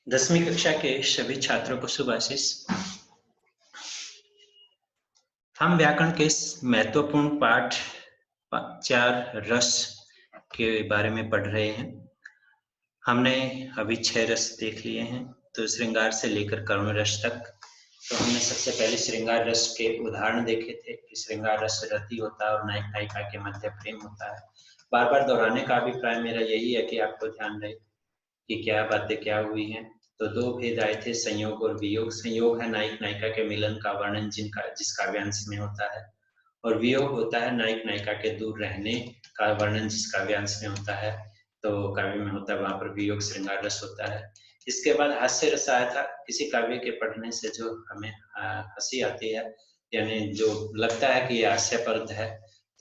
10वीं कक्षा के सभी छात्रों को शुभ आशीष। हम व्याकरण के इस महत्वपूर्ण पाठ 4 रस के बारे में पढ़ रहे हैं। हमने अभी 6 रस देख लिए हैं, तो श्रृंगार से लेकर करुण रस तक। तो हमने सबसे पहले श्रृंगार रस के उदाहरण देखे थे कि श्रृंगार रस रति होता है और नायक नायिका के मध्य प्रेम होता है। बार बार दोहराने का अभिप्राय मेरा यही है कि आपको ध्यान रहे कि क्या बातें क्या हुई हैं। तो 2 भेद आए थे, संयोग और वियोग। संयोग है नायक नायिका के मिलन का वर्णन जिस काव्यांश में होता है, और वियोग होता है नायक नायिका के दूर रहने का वर्णन जिस काव्यांश में होता है। तो काव्य में होता है, वहां पर वियोग श्रृंगार रस होता है। इसके बाद हास्य रस आया था। किसी काव्य के पढ़ने से जो हमें हंसी आती है, यानी जो लगता है कि ये हास्यप्रद है,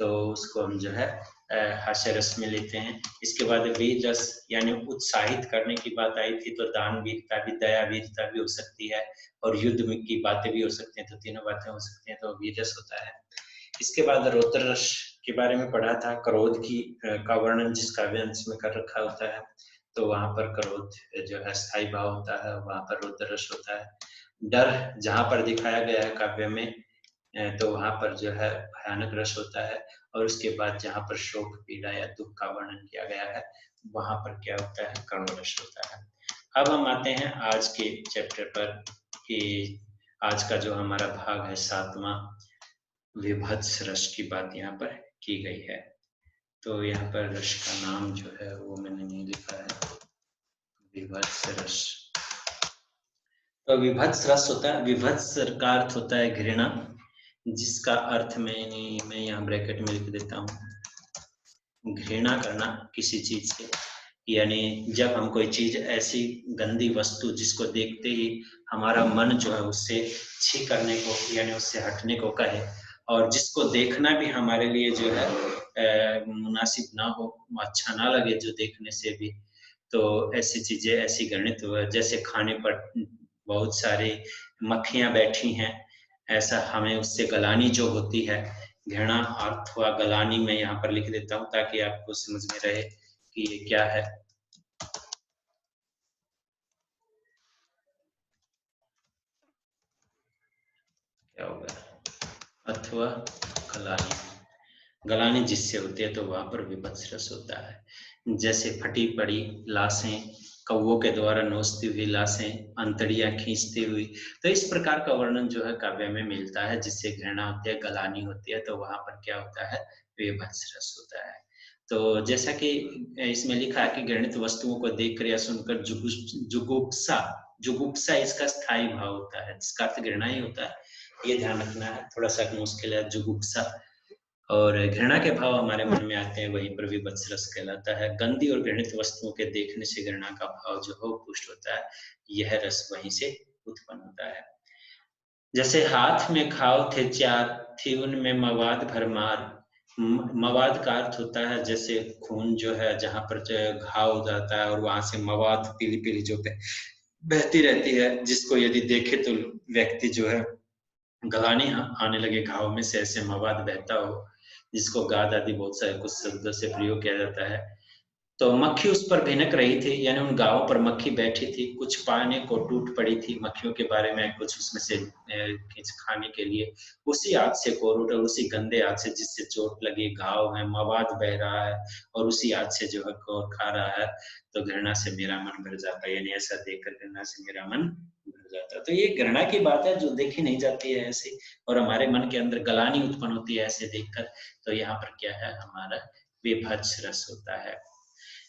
तो उसको हम जो है हास्य रस में लेते हैं। इसके बाद वीर रस, यानी उत्साहित करने की बात आई थी, तो दान वीरता भी, दया वीरता भी हो सकती है, और युद्ध की बातें भी हो सकती हैं। तो तीनों बातें हो सकती हैं, तो वीर रस होता है। इसके बाद रौद्र रस के बारे में पढ़ा था। क्रोध की का वर्णन जिस काव्यांश में कर रखा होता है, तो वहां पर क्रोध जो है स्थायी भाव होता है, वहां पर रौद्र रस होता है। डर जहां पर दिखाया गया है काव्य में, तो वहां पर जो है भयानक रस होता है। और उसके बाद जहां पर शोक, पीड़ा या दुख का वर्णन किया गया है, वहां पर क्या होता है, करुण रस होता है। अब हम आते हैं आज के चैप्टर पर कि आज का जो हमारा भाग है 7वां, विभत्स रस की बात यहाँ पर की गई है। तो यहाँ पर रस का नाम जो है वो मैंने नहीं लिखा है, विभत्स रस। तो विभत्स रस होता है, विभत्स का अर्थ होता है घृणा, जिसका अर्थ मैं यहाँ ब्रैकेट में लिख देता हूँ। घृणा करना किसी चीज से, यानी जब हम कोई चीज, ऐसी गंदी वस्तु जिसको देखते ही हमारा मन जो है उससे छी करने को, यानी उससे हटने को कहे, और जिसको देखना भी हमारे लिए जो है मुनासिब ना हो, अच्छा ना लगे जो देखने से भी, तो ऐसी चीजें ऐसी घृणित हो। जैसे खाने पर बहुत सारी मक्खियां बैठी हैं, ऐसा हमें उससे गलानी जो होती है, घृणा अथवा गलानी, मैं यहाँ पर लिख देता हूँ ताकि आपको समझ में रहे कि ये क्या है। क्या होगा, अथवा गलानी, गलानी जिससे होती है, तो वहां पर विभत्स रस होता है। जैसे फटी पड़ी लाशें, कौवों के द्वारा नोचती हुई लाशें, अंतड़ियां खींचती हुई, तो इस प्रकार का वर्णन जो है काव्य में मिलता है, जिससे घृणा होती है, गलानी होती है, तो वहां पर क्या होता है, विभत्स रस होता है। तो जैसा कि इसमें लिखा है कि घृणित वस्तुओं को देखकर या सुनकर जुगुप्सा, जुगुप्सा इसका स्थायी भाव होता है, जिसका अर्थ घृणा ही होता है। ये ध्यान रखना है, थोड़ा सा मुश्किल है, जुगुप्सा। और घृणा के भाव हमारे मन में आते हैं, वहीं पर विभत्स रस कहलाता है। गंदी और घृणित वस्तुओं के देखने से घृणा का भाव जो है पुष्ट होता है, यह रस वहीं से उत्पन्न होता है। जैसे हाथ में घाव थे 4, थी उनमें मवाद भरमार। मवाद का अर्थ होता है जैसे खून जो है, जहां पर जो घाव हो जाता है और वहां से मवाद पीली पीली जो बहती रहती है, जिसको यदि देखे तो व्यक्ति जो है गलानी आने लगे घाव में से, ऐसे मवाद बहता हो, जिसको गाद आदि बहुत सारे कुछ शब्दों से प्रयोग किया जाता है। तो मक्खी उस पर भिनक रही थी, यानी उन गांवों पर मक्खी बैठी थी, कुछ पाने को टूट पड़ी थी। मक्खियों के बारे में कुछ उसमें से खींच खाने के लिए, उसी आग से कोरूट, और उसी गंदे आग से जिससे चोट लगी, घाव है, मवाद बह रहा है, और उसी आग से जो है कोर खा रहा है, तो घृणा से मेरा मन भर जाता है, यानी ऐसा देखकर घृणा से मेरा मन भर जाता है। तो ये घृणा की बात है जो देखी नहीं जाती है ऐसी, और हमारे मन के अंदर गलानी उत्पन्न होती है ऐसे देखकर। तो यहाँ पर क्या है, हमारा विभत्स रस होता है।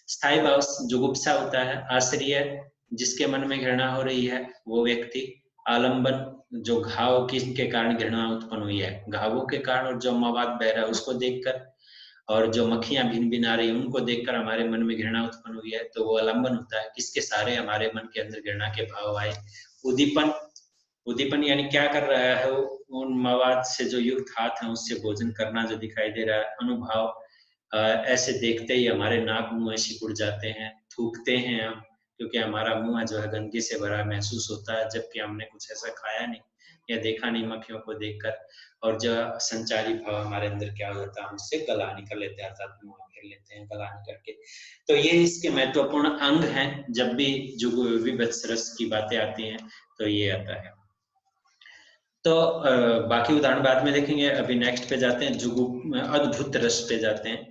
स्थायी भाव जुगुप्सा होता है, आश्रय जिसके मन में घृणा हो रही है वो व्यक्ति, आलंबन जो घाव किसके कारण घृणा उत्पन्न हुई है, घावों के कारण, और जो मवाद बह रहा है उसको देखकर, और जो मक्खियां भिन भिन आ रही है उनको देखकर हमारे मन में घृणा उत्पन्न हुई है, तो वो आलंबन होता है। किसके सारे हमारे मन के अंदर घृणा के भाव आए। उदीपन, उद्दीपन यानी क्या कर रहा है वो, उन मवाद से जो युक्त हाथ है उससे भोजन करना जो दिखाई दे रहा है। अनुभाव, ऐसे देखते ही हमारे नाक मुंह सिकुड़ जाते हैं, थूकते हैं हम, क्योंकि हमारा मुंह जो है गंदगी से भरा महसूस होता है, जबकि हमने कुछ ऐसा खाया नहीं या देखा नहीं मक्खियों को देखकर। और जो संचारी भाव हमारे अंदर क्या हो जाता है, हम उससे गला निकल लेते हैं, अर्थात मुंह कर लेते हैं गलान करके। तो ये इसके महत्वपूर्ण अंग हैं। जब भी जुगु विभत्स रस की बातें आती हैं तो ये आता है। तो बाकी उदाहरण बाद में देखेंगे, अभी नेक्स्ट पे जाते हैं, जुगु अद्भुत रस पे जाते हैं।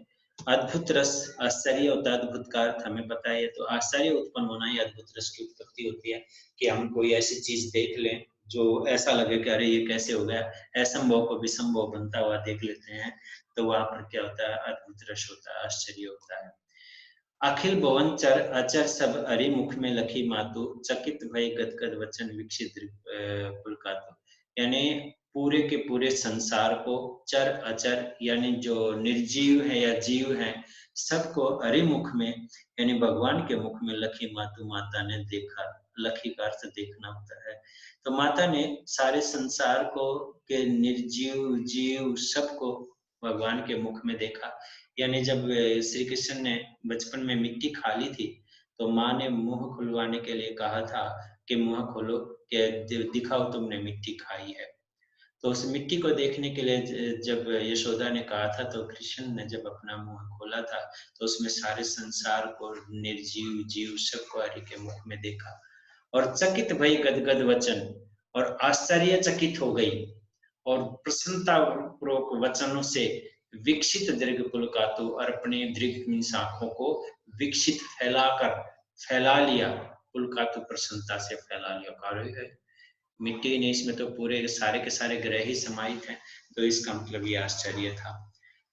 अद्भुत रस आश्चर्य होता है, अद्भुत का अर्थ हमें पता है, तो आश्चर्य उत्पन्न होना ही अद्भुत रस की उत्पत्ति होती है कि हम कोई ऐसी चीज देख लें जो ऐसा लगे कि अरे ये कैसे हो गया, असंभव को विसंभव बनता हुआ देख लेते हैं, तो वहां पर क्या होता है, अद्भुत रस होता है, आश्चर्य होता है। अखिल भुवन चर अचर सब अरि मुख में लखी मातु, चकित भय गदगद वचन विकसित पुलकातु। यानी पूरे के पूरे संसार को, चर अचर यानी जो निर्जीव है या जीव है, सबको अरिमुख में यानी भगवान के मुख में लखी मातु, माता ने देखा। लखी का अर्थ देखना होता है। तो माता ने सारे संसार को के निर्जीव जीव सबको भगवान के मुख में देखा। यानी जब श्री कृष्ण ने बचपन में मिट्टी खा ली थी, तो माँ ने मुंह खुलवाने के लिए कहा था कि मुंह खोलो, कि दिखाओ तुमने मिट्टी खाई है। तो उस मिट्टी को देखने के लिए जब यशोदा ने कहा था, तो कृष्ण ने जब अपना मुंह खोला था, तो उसमें सारे संसार को, निर्जीव जीव सबको हरि के मुख में देखा। और चकित भई गदगद वचन, और आश्चर्यचकित हो गई और प्रसन्नता पूर्वक वचनों से विकसित दीर्घ पुलकातु, और अपने दीर्घ शाखों को विकसित फैला लिया। पुलकातु प्रसन्नता से फैला लिया। कार्य है मिट्टी नहीं, इसमें तो पूरे सारे के सारे ग्रह ही समाहित हैं, तो इसका मतलब ये आश्चर्य था।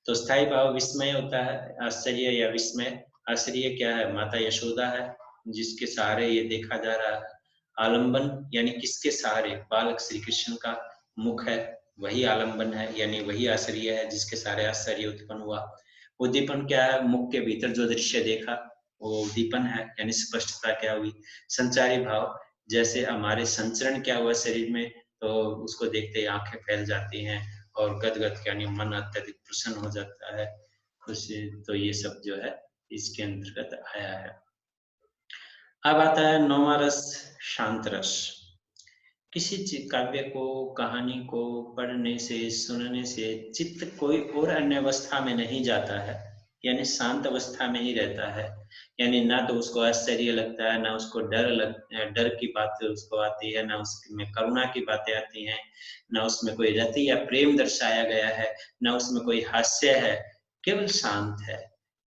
तो स्थायी भाव विस्मय होता है, आश्चर्य या विस्मय। आश्चर्य क्या है, माता यशोदा है जिसके सहारे ये देखा जा रहा है। आलंबन यानी किसके सहारे, बालक श्री कृष्ण का मुख है, वही आलंबन है, यानी वही आश्चर्य है जिसके सहारे आश्चर्य उत्पन्न हुआ। उद्दीपन क्या है, मुख के भीतर जो दृश्य देखा वो उद्दीपन है, यानी स्पष्टता क्या हुई। संचारी भाव, जैसे हमारे संचरण क्या हुआ शरीर में, तो उसको देखते ही आंखें फैल जाती हैं, और गदगद यानी मन अत्यधिक प्रसन्न हो जाता है। तो ये सब जो है इसके अंतर्गत आया है। अब आता है नौवां रस, शांत रस। किसी काव्य को, कहानी को पढ़ने से, सुनने से चित्त कोई और अन्य अवस्था में नहीं जाता है, यानी शांत अवस्था में ही रहता है। यानी ना तो उसको आश्चर्य लगता है, ना उसको डर की बातें उसको आती है, ना उसमें करुणा की बातें आती हैं, ना उसमें कोई रति या प्रेम दर्शाया गया है, ना उसमें कोई हास्य है, केवल शांत है।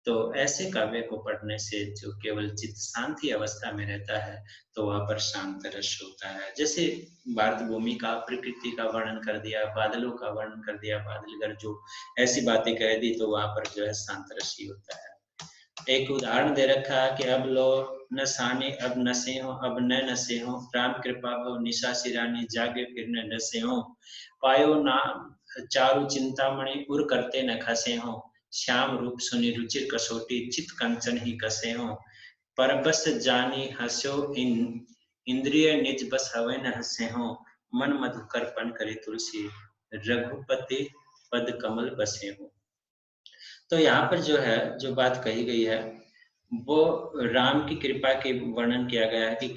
तो ऐसे काव्य को पढ़ने से जो केवल चित्त शांत ही अवस्था में रहता है, तो वहां पर शांत रस होता है। जैसे भारत भूमि का, प्रकृति का वर्णन कर दिया, बादलों का वर्णन कर दिया, बादल गरजो, ऐसी बातें कह दी, तो वहां पर जो है शांत रस ही होता है। एक उदाहरण दे रखा है कि अब लो न साने अब नशे हो, अब न नशे हो, राम कृपा भव निशा सिरानी, जागे फिर न नशे हो, पायो ना चारु चिंतामणि, उर करते न खसे हो, श्याम रूप सुनि रुचिर कसोटी, चित कंचन ही कसे हो, पर बस जानी हस्यो इंद्रिय निज बस हवे न हसे हो, मन मधुकर पन करे तुलसी, रघुपति पद कमल बसे हो। तो यहाँ पर जो है, जो बात कही गई है, वो राम की कृपा के वर्णन किया गया है कि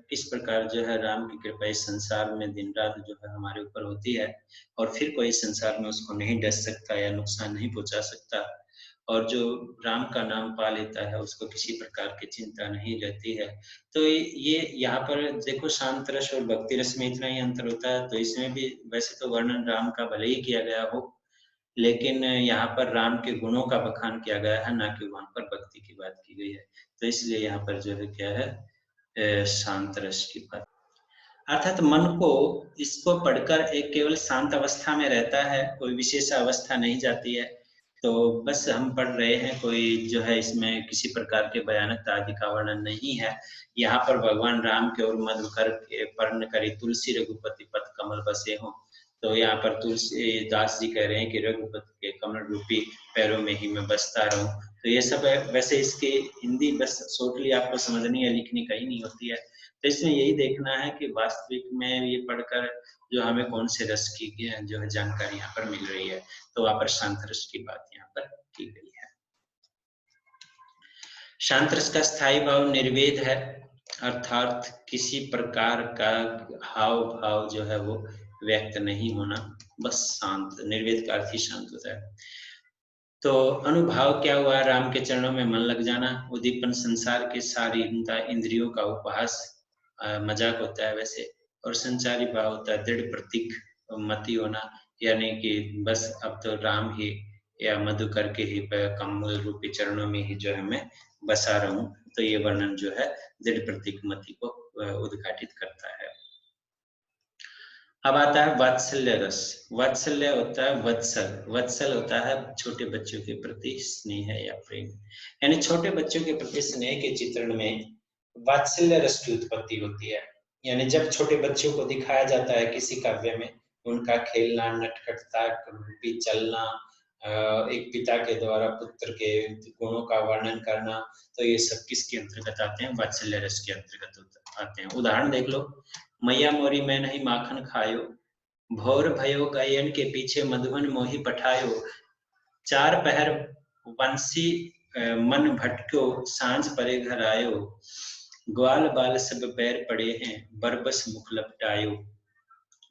किस प्रकार जो है राम की कृपा इस संसार में दिन रात जो है हमारे ऊपर होती है, और फिर कोई संसार में उसको नहीं डस सकता या नुकसान नहीं पहुंचा सकता, और जो राम का नाम पा लेता है उसको किसी प्रकार की चिंता नहीं रहती है। तो ये यहाँ पर देखो, शांत रस और भक्ति रस में इतना ही अंतर होता है। तो इसमें भी वैसे तो वर्णन राम का भले ही किया गया हो, लेकिन यहाँ पर राम के गुणों का बखान किया गया है, ना कि वहां पर भक्ति की बात की गई है। तो इसलिए यहाँ पर जो है क्या है, शांत रस की बात, अर्थात मन को इसको पढ़कर एक केवल शांत अवस्था में रहता है, कोई विशेष अवस्था नहीं जाती है। तो बस हम पढ़ रहे हैं, कोई जो है इसमें किसी प्रकार के भयानकता आदि का वर्णन नहीं है। यहाँ पर भगवान राम के और मधुकर के पर्ण करी, तुलसी रघुपति पद कमल बसे हो। तो यहाँ पर तुलसीदास जी कह रहे हैं कि रघुपति के कमल रूपी पैरों में ही मैं बसता रहूं। तो ये सब है। वैसे इसकी हिंदी बस शॉर्टली आपको समझनी है, लिखनी कहीं नहीं होती है। तो इसमें यही देखना है कि वास्तविक में ये पढ़कर जो हमें कौन से रस की जो है जानकारी यहाँ पर मिल रही है। तो वहां पर शांत रस की बात यहाँ पर की गई है। शांत रस का स्थायी भाव निर्वेद है, अर्थात किसी प्रकार का हाव भाव जो है वो व्यक्त नहीं होना, बस शांत। निर्वेद का अर्थ ही शांत होता है। तो अनुभाव क्या हुआ? राम के चरणों में मन लग जाना, उद्दीपन संसार के सारी इंद्रियों का उपहास, मजाक होता है वैसे। और संचारी भाव होता है दृढ़ प्रतीक मति होना, यानी कि बस अब तो राम ही या मधुकर के ही कमल रूपी चरणों में ही जो है मैं बसा रहूं। तो ये वर्णन जो है दृढ़ प्रतीक मति को उद्घाटित करता है। अब आता है वात्सल्य रस। वात्सल्य होता है वत्सल, वत्सल होता है छोटे बच्चों के प्रति स्नेह या प्रेम, यानी छोटे बच्चों के प्रति स्नेह के चित्रण में वात्सल्य रस की उत्पत्ति होती है। यानी जब छोटे बच्चों को दिखाया जाता है किसी काव्य में, उनका खेलना, नटखटता, रूपी चलना, एक पिता के द्वारा पुत्र के गुणों का वर्णन करना, तो ये सब किसके अंतर्गत आते हैं? वात्सल्य रस के अंतर्गत आते हैं। उदाहरण देख लो, मैया मोरी मैं नहीं माखन खायो, भोर भयो गयन के पीछे मधुबन मोही पठायो, चार पहर बंसी मन भटक्यो, सांझ परे घर आयो, ग्वाल बाल सब पैर पड़े हैं, बरबस मुख लपटायो,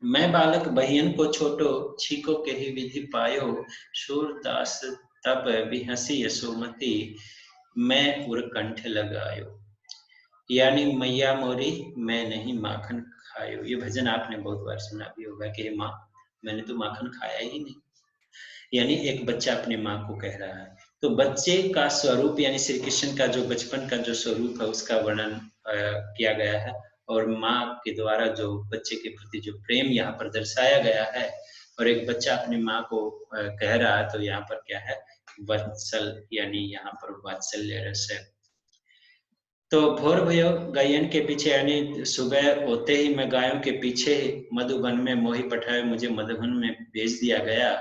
मैं बालक बहियन को छोटो, छीको के ही विधि पायो, सूरदास तब बिहसी यशोमती, मैं उरकंठ लगायो। यानी मैया मोरी मैं नहीं माखन खायो। ये भजन आपने बहुत बार सुना भी होगा कि माँ मैंने तो माखन खाया ही नहीं, यानी एक बच्चा अपने माँ को कह रहा है। तो बच्चे का स्वरूप यानी श्री कृष्ण का जो बचपन का जो स्वरूप है उसका वर्णन किया गया है, और माँ के द्वारा जो बच्चे के प्रति जो प्रेम यहाँ पर दर्शाया गया है, और एक बच्चा अपनी माँ को कह रहा है, तो यहाँ पर क्या है? वत्सल, यानी यहाँ पर वात्सल्य रस है। तो भोर भयो गायन के पीछे, यानी सुबह होते ही मैं गायों के पीछे मधुबन में मोही पठाए, मुझे मधुबन में भेज दिया गया।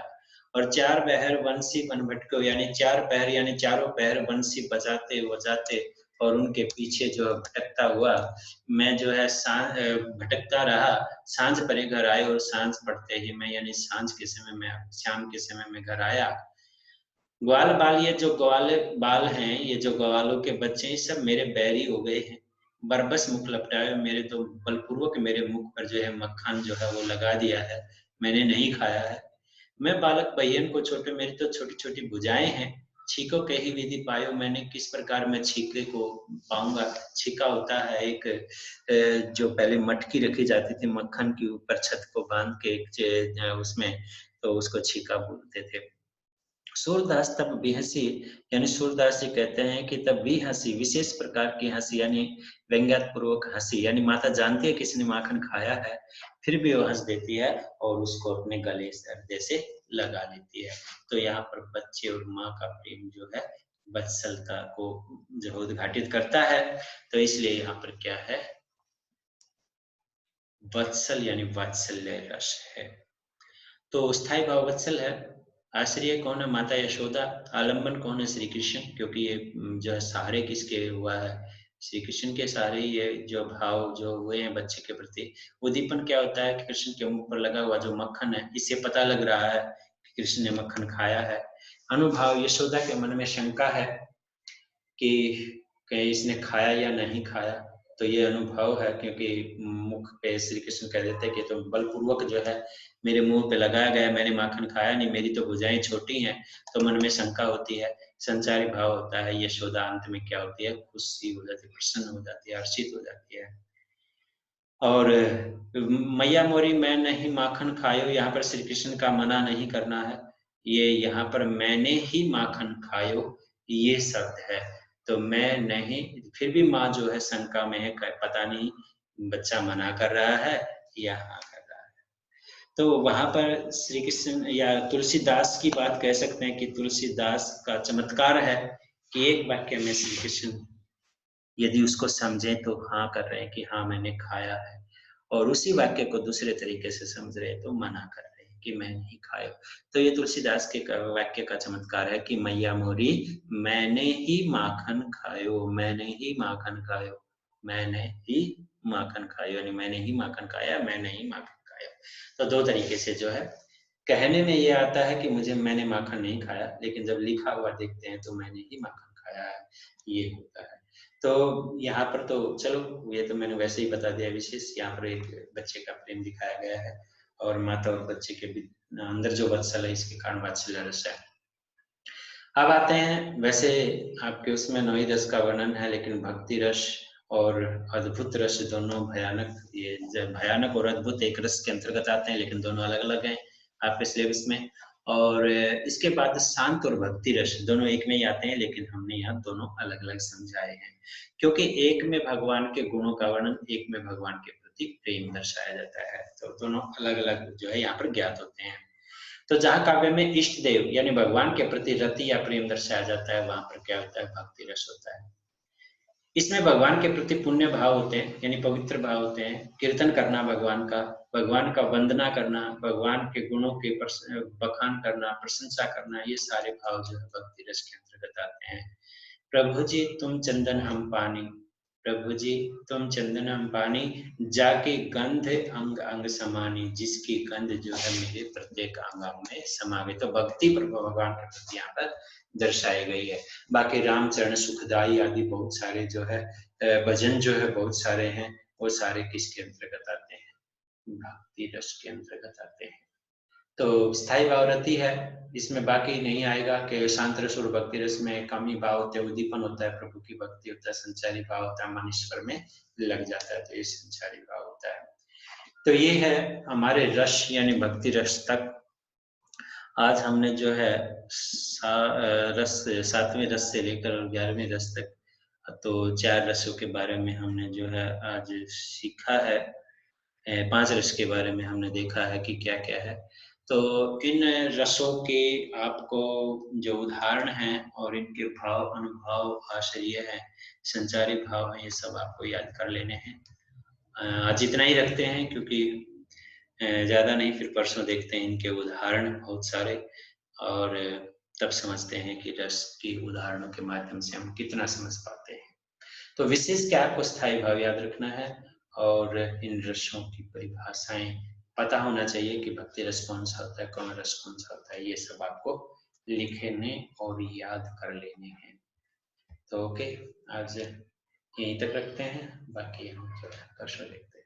और चार पहर बंसी बन भटको, यानी चार पहर यानी चारों पहर बंसी बजाते बजाते और उनके पीछे जो भटकता हुआ मैं जो है भटकता रहा, सांझ परे घर आए, और सांझ पड़ते ही मैं यानी सांझ के समय में, शाम के समय में घर आया। ग्वाल बाल, ये जो ग्वाल बाल हैं, ये जो ग्वालों के बच्चे हैं, सब मेरे बैरी हो गए हैं। बरबस मुख लपटाए, मेरे तो बलपूर्वक मेरे मुख पर जो है मक्खन जो है वो लगा दिया है, मैंने नहीं खाया है। मैं बालक बहियन को छोटे, मेरी तो छोटी छोटी भुजाएं हैं। छीको के ही विधि पायो, मैंने किस प्रकार मैं छीके को पाऊंगा। छीका होता है एक जो पहले मटकी रखी जाती थी मक्खन की ऊपर छत को बांध के उसमें, तो उसको छीका बोलते थे। सूरदास तब भी हंसी, यानी सूरदास जी कहते हैं कि तब भी हंसी, विशेष प्रकार की हंसी, यानी व्यंग्यात्मक हंसी, यानी माता जानती है किसी ने माखन खाया है, फिर भी वो हंस देती है और उसको अपने गले से से लगा लेती है। तो यहाँ पर बच्चे और माँ का प्रेम जो है वत्सलता को जो उद्घाटित करता है। तो इसलिए यहाँ पर क्या है? वत्सल यानी वात्सल्य रस है। तो स्थायी भाव वत्सल है। आश्रय कौन है? माता यशोदा। आलंबन कौन है? श्री कृष्ण, क्योंकि ये जो है सहारे किसके हुआ है? श्री कृष्ण के सहारे ये जो भाव जो हुए हैं बच्चे के प्रति। उद्दीपन क्या होता है कि कृष्ण के मुंह पर लगा हुआ जो मक्खन है, इससे पता लग रहा है कि कृष्ण ने मक्खन खाया है। अनुभाव, यशोदा के मन में शंका है कि कहीं इसने खाया या नहीं खाया, तो ये अनुभव है, क्योंकि मुख पे श्री कृष्ण कह देते हैं कि तुम बलपूर्वक जो है मेरे मुंह पे लगाया गया, मैंने माखन खाया नहीं, मेरी तो भुजाएं छोटी हैं। तो मन में शंका होती है, संचारी भाव होता है। यशोदा अंत में क्या होती है? खुशी हो जाती है, प्रसन्न हो जाती है, हर्षित हो जाती है। और मैया मोरी मैं नहीं माखन खायो, यहाँ पर श्री कृष्ण का मना नहीं करना है, ये यहाँ पर मैंने ही माखन खायो ये शब्द है। तो मैं नहीं, फिर भी माँ जो है शंका में है, पता नहीं बच्चा मना कर रहा है या हाँ कर रहा है। तो वहां पर श्री कृष्ण या तुलसीदास की बात कह सकते हैं कि तुलसीदास का चमत्कार है कि एक वाक्य में श्री कृष्ण यदि उसको समझे तो हाँ कर रहे हैं कि हाँ मैंने खाया है, और उसी वाक्य को दूसरे तरीके से समझ रहे तो मना कर रहे हैं कि मैं नहीं खाया। तो ये तुलसीदास के वाक्य का चमत्कार है कि मैया मोरी मैंने ही माखन खायो, मैंने ही माखन खायो, मैंने ही माखन खायो, यानी मैंने ही माखन खाया, मैंने ही माखन खाया। तो दो तरीके से जो है कहने में ये आता है कि मुझे मैंने माखन नहीं खाया, लेकिन जब लिखा हुआ देखते हैं तो मैंने ही माखन खाया है, ये होता है। तो यहाँ पर तो चलो ये तो मैंने वैसे ही बता दिया विशेष, यहाँ पर एक बच्चे का प्रेम दिखाया गया है और माता और बच्चे के अंदर जो वत्सल है इसके कारण वात्सल्य रस है। अब आते हैं, वैसे आपके उसमें 9 ही रस का वर्णन है, लेकिन भक्ति रस और अद्भुत रस दोनों भयानक, ये भयानक और अद्भुत एक रस के अंतर्गत आते हैं, लेकिन दोनों अलग-अलग हैं आपके सिलेबस में। और इसके बाद शांत और भक्ति रस दोनों एक में ही आते हैं, लेकिन हमने यहाँ दोनों अलग-अलग समझाए हैं। क्योंकि एक में भगवान के गुणों का वर्णन, एक में भगवान के प्रति प्रेम दर्शाया जाता है, तो दोनों अलग-अलग जो है यहाँ पर ज्ञात होते हैं। तो जहाँ काव्य में इष्ट देव यानी भगवान के प्रति रति या प्रेम दर्शाया जाता है, वहां पर क्या होता है, भक्ति रस होता है। इसमें भगवान के प्रति पुण्य भाव होते हैं, यानी पवित्र भाव होते हैं। कीर्तन करना भगवान का वंदना करना, भगवान के गुणों के बखान करना, प्रशंसा करना, ये सारे भाव जो है भक्ति रस के अंतर्गत आते हैं। प्रभु जी तुम चंदन हम पानी, प्रभु जी तुम चंदन हम पानी, जाके गंध अंग अंग समानी, जिसकी गंध जो है मेरे प्रत्येक अंग अंग में समा गई। तो भक्ति पर भगवान के प्रति यहाँ पर दर्शाई गई है। बाकी रामचरण सुखदाई आदि बहुत सारे जो है भजन जो है बहुत सारे हैं, वो सारे किसके अंतर्गत आते हैं, भक्ति रस के अंतर्गत आते हैं। तो स्थायी भाव रति है, इसमें बाकी नहीं आएगा कि शांत रस और भक्ति रस में कम ही भाव होते हैं, उद्दीपन होता है, प्रभु की भक्ति होता है, संचारी भाव होता है, मन ईश्वर में लग जाता है, तो ये संचारी भाव होता है। तो ये है हमारे रस यानी भक्ति रस तक। आज हमने जो है रस 7वें रस से लेकर 11वें रस तक, तो 4 रसों के बारे में हमने जो है आज सीखा है। 5 रस के बारे में हमने देखा है कि क्या-क्या है। तो इन रसों के आपको जो उदाहरण हैं और इनके भाव, अनुभाव, आश्चर्य हैं, संचारी भाव हैं, ये सब आपको याद कर लेने हैं। आज इतना ही रखते हैं, क्योंकि ज़्यादा नहीं, फिर परसों देखते हैं इनके उदाहरण बहुत सारे, और तब समझते हैं कि रस की उदाहरणों के माध्यम से हम कितना समझ पाते हैं। तो विशेष क्या आपको स्थायी भाव याद रखना है, और इन रसों की परिभाषाएं पता होना चाहिए कि भक्ति रस कौन सा होता है, कौन रस कौन सा होता है, ये सब आपको लिखने और याद कर लेने हैं। तो ओके, आज यहीं तक रखते हैं, बाकी हम जो है परसों देखते हैं।